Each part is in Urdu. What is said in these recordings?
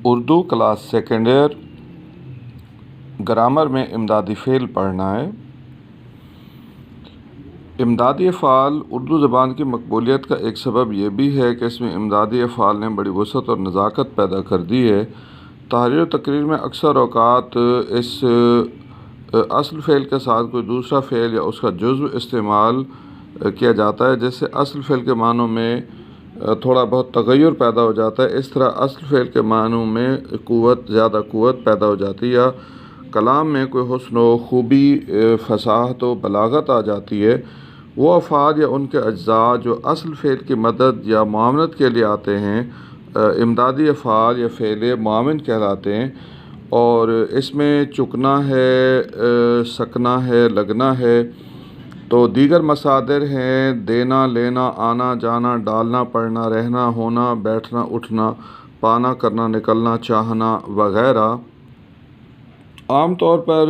Urdu class second year grammar میں امدادی فعل پڑھنا ہے۔ امدادی افعال اردو زبان کی مقبولیت کا ایک سبب یہ بھی ہے کہ اس میں امدادی افعال نے بڑی وسعت اور نزاکت پیدا کر دی ہے۔ تحریر و تقریر میں اکثر اوقات اس اصل فعل کے ساتھ کوئی دوسرا فعل یا اس کا جزو استعمال کیا جاتا ہے، جس سے اصل فعل کے معنوں میں تھوڑا بہت تغیر پیدا ہو جاتا ہے۔ اس طرح اصل فعل کے معنوں میں زیادہ قوت پیدا ہو جاتی ہے، یا کلام میں کوئی حسن و خوبی، فصاحت و بلاغت آ جاتی ہے۔ وہ افعال یا ان کے اجزاء جو اصل فعل کی مدد یا معاونت کے لیے آتے ہیں، امدادی افعال یا فعل معاون کہلاتے ہیں، اور اس میں چکنا ہے، سکنا ہے، لگنا ہے۔ تو دیگر مصادر ہیں دینا، لینا، آنا، جانا، ڈالنا، پڑھنا، رہنا، ہونا، بیٹھنا، اٹھنا، پانا، کرنا، نکلنا، چاہنا وغیرہ۔ عام طور پر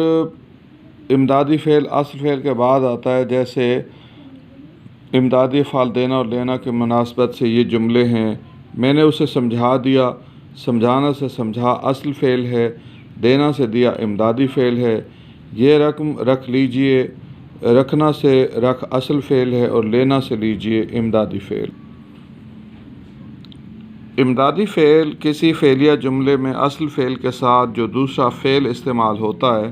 امدادی فعل اصل فعل کے بعد آتا ہے، جیسے امدادی افعال دینا اور لینا کی مناسبت سے یہ جملے ہیں: میں نے اسے سمجھا دیا، سمجھانا سے سمجھا اصل فعل ہے، دینا سے دیا امدادی فعل ہے، یہ رقم رکھ لیجئے، رکھنا سے رکھ اصل فعل ہے، اور لینا سے لیجئے امدادی فعل۔ امدادی فعل کسی فعلیہ جملے میں اصل فعل کے ساتھ جو دوسرا فعل استعمال ہوتا ہے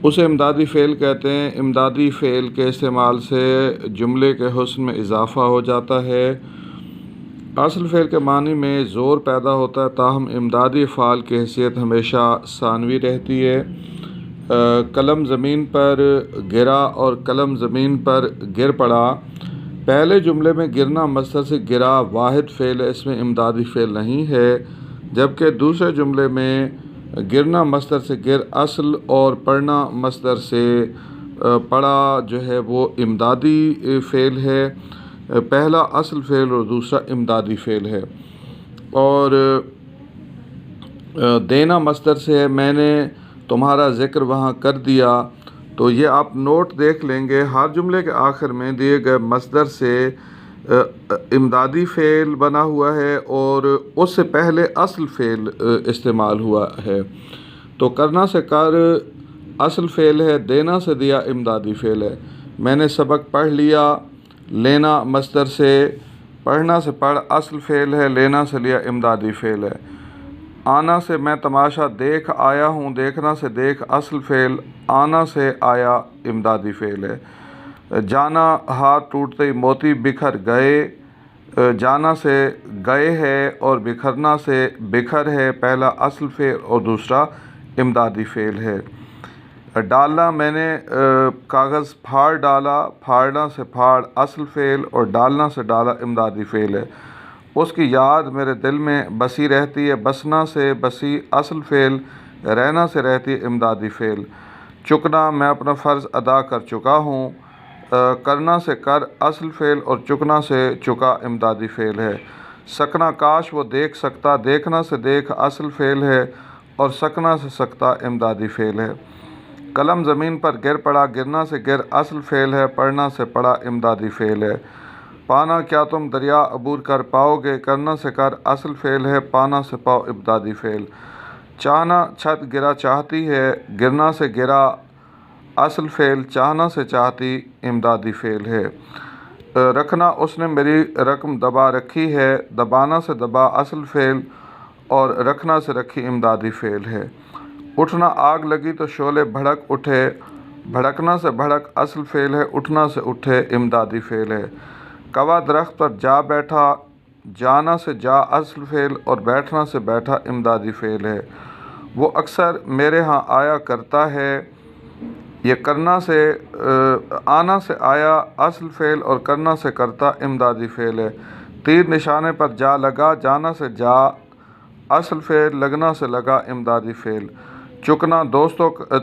اسے امدادی فعل کہتے ہیں۔ امدادی فعل کے استعمال سے جملے کے حسن میں اضافہ ہو جاتا ہے، اصل فعل کے معنی میں زور پیدا ہوتا ہے، تاہم امدادی افعال کی حیثیت ہمیشہ ثانوی رہتی ہے۔ قلم زمین پر گرا اور قلم زمین پر گر پڑا، پہلے جملے میں گرنا مصدر سے گرا واحد فعل ہے، اس میں امدادی فعل نہیں ہے، جبکہ دوسرے جملے میں گرنا مصدر سے گر اصل اور پڑھنا مصدر سے پڑھا جو ہے وہ امدادی فعل ہے۔ پہلا اصل فعل اور دوسرا امدادی فعل ہے۔ اور دینا مصدر سے ہے، میں نے تمہارا ذکر وہاں کر دیا۔ تو یہ آپ نوٹ دیکھ لیں گے، ہر جملے کے آخر میں دیے گئے مصدر سے امدادی فعل بنا ہوا ہے اور اس سے پہلے اصل فعل استعمال ہوا ہے۔ تو کرنا سے کر اصل فعل ہے، دینا سے دیا امدادی فعل ہے۔ میں نے سبق پڑھ لیا، لینا مصدر سے، پڑھنا سے پڑھ اصل فعل ہے، لینا سے لیا امدادی فعل ہے۔ آنا سے میں تماشا دیکھ آیا ہوں، دیکھنا سے دیکھ اصل فعل، آنا سے آیا امدادی فعل ہے۔ جانا ہاتھ ٹوٹتے ہی موتی بکھر گئے، جانا سے گئے ہے اور بکھرنا سے بکھر ہے، پہلا اصل فعل اور دوسرا امدادی فعل ہے۔ ڈالنا میں نے کاغذ پھاڑ ڈالا، پھاڑنا سے پھاڑ اصل فعل اور ڈالنا سے ڈالا امدادی فعل ہے۔ اس کی یاد میرے دل میں بسی رہتی ہے، بسنا سے بسی اصل فعل، رہنا سے رہتی امدادی فعل۔ چکنا میں اپنا فرض ادا کر چکا ہوں، کرنا سے کر اصل فعل اور چکنا سے چکا امدادی فعل ہے۔ سکنا کاش وہ دیکھ سکتا، دیکھنا سے دیکھ اصل فعل ہے اور سکنا سے سکتا امدادی فعل ہے۔ قلم زمین پر گر پڑا، گرنا سے گر اصل فعل ہے، پڑھنا سے پڑھا امدادی فعل ہے۔ پانا کیا تم دریا عبور کر پاؤ گے، کرنا سے کر اصل فعل ہے، پانا سے پاؤ امدادی فعل۔ چاہنا چھت گرا چاہتی ہے، گرنا سے گرا اصل فعل، چاہنا سے چاہتی امدادی فعل ہے۔ رکھنا اس نے میری رقم دبا رکھی ہے، دبانا سے دبا اصل فعل اور رکھنا سے رکھی امدادی فعل ہے۔ اٹھنا آگ لگی تو شعلے بھڑک اٹھے، بھڑکنا سے بھڑک اصل فعل ہے، اٹھنا سے اٹھے امدادی فعل ہے۔ کوا درخت پر جا بیٹھا، جانا سے جا اصل فعل اور بیٹھنا سے بیٹھا امدادی فعل ہے۔ وہ اکثر میرے ہاں آیا کرتا ہے، یہ کرنا سے آنا سے آیا اصل فعل اور کرنا سے کرتا امدادی فعل ہے۔ تیر نشانے پر جا لگا، جانا سے جا اصل فعل، لگنا سے لگا امدادی فعل۔ چکنا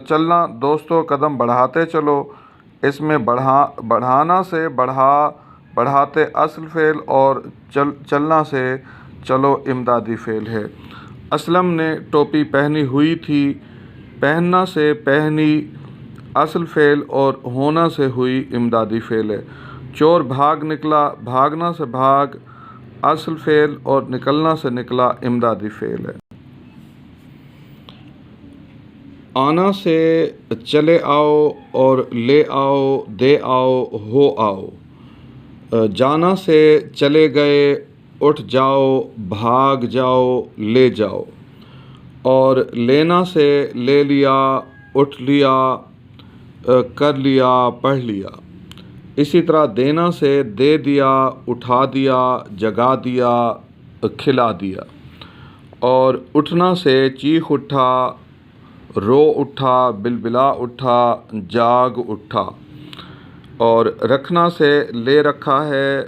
چلنا دوستو قدم بڑھاتے چلو، اس میں بڑھانا سے بڑھاتے اصل فعل اور چلنا سے چلو امدادی فعل ہے۔ اسلم نے ٹوپی پہنی ہوئی تھی، پہننا سے پہنی اصل فعل اور ہونا سے ہوئی امدادی فعل ہے۔ چور بھاگ نکلا، بھاگنا سے بھاگ اصل فعل اور نکلنا سے نکلا امدادی فعل ہے۔ آنا سے چلے آؤ اور لے آؤ دے آؤ ہو آؤ، جانا سے چلے گئے اٹھ جاؤ بھاگ جاؤ لے جاؤ، اور لینا سے لے لیا اٹھ لیا کر لیا پڑھ لیا۔ اسی طرح دینا سے دے دیا اٹھا دیا جگا دیا کھلا دیا، اور اٹھنا سے چیخ اٹھا رو اٹھا بلبلا اٹھا جاگ اٹھا، اور رکھنا سے لے رکھا ہے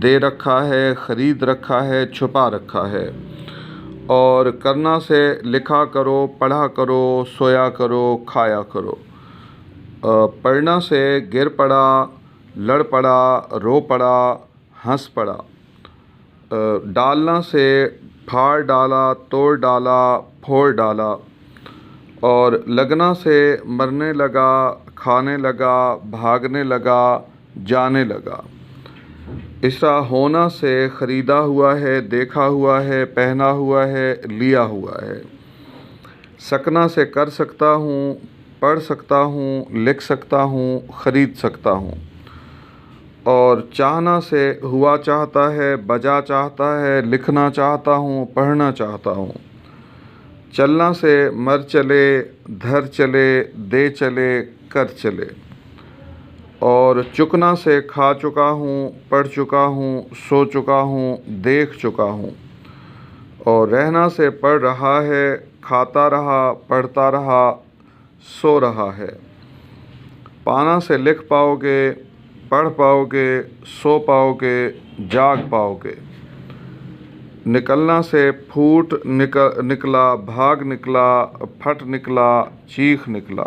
دے رکھا ہے خرید رکھا ہے چھپا رکھا ہے، اور کرنا سے لکھا کرو پڑھا کرو سویا کرو کھایا کرو، پڑھنا سے گر پڑا لڑ پڑا رو پڑا ہنس پڑا، ڈالنا سے پھاڑ ڈالا توڑ ڈالا پھوڑ ڈالا، اور لگنا سے مرنے لگا کھانے لگا بھاگنے لگا جانے لگا۔ اس طرح ہونا سے خریدا ہوا ہے دیکھا ہوا ہے پہنا ہوا ہے لیا ہوا ہے۔ سکنا سے کر سکتا ہوں پڑھ سکتا ہوں لکھ سکتا ہوں خرید سکتا ہوں، اور چاہنا سے ہوا چاہتا ہے بجا چاہتا ہے لکھنا چاہتا ہوں پڑھنا چاہتا ہوں۔ چلنا سے مر چلے دھر چلے دے چلے کر چلے، اور چکنا سے کھا چکا ہوں پڑھ چکا ہوں سو چکا ہوں دیکھ چکا ہوں، اور رہنا سے پڑھ رہا ہے کھاتا رہا پڑھتا رہا سو رہا ہے۔ پانا سے لکھ پاؤ گے پڑھ پاؤ گے سو پاؤ گے جاگ پاؤ گے۔ نکلنا سے پھوٹ نکلا بھاگ نکلا پھٹ نکلا چیخ نکلا۔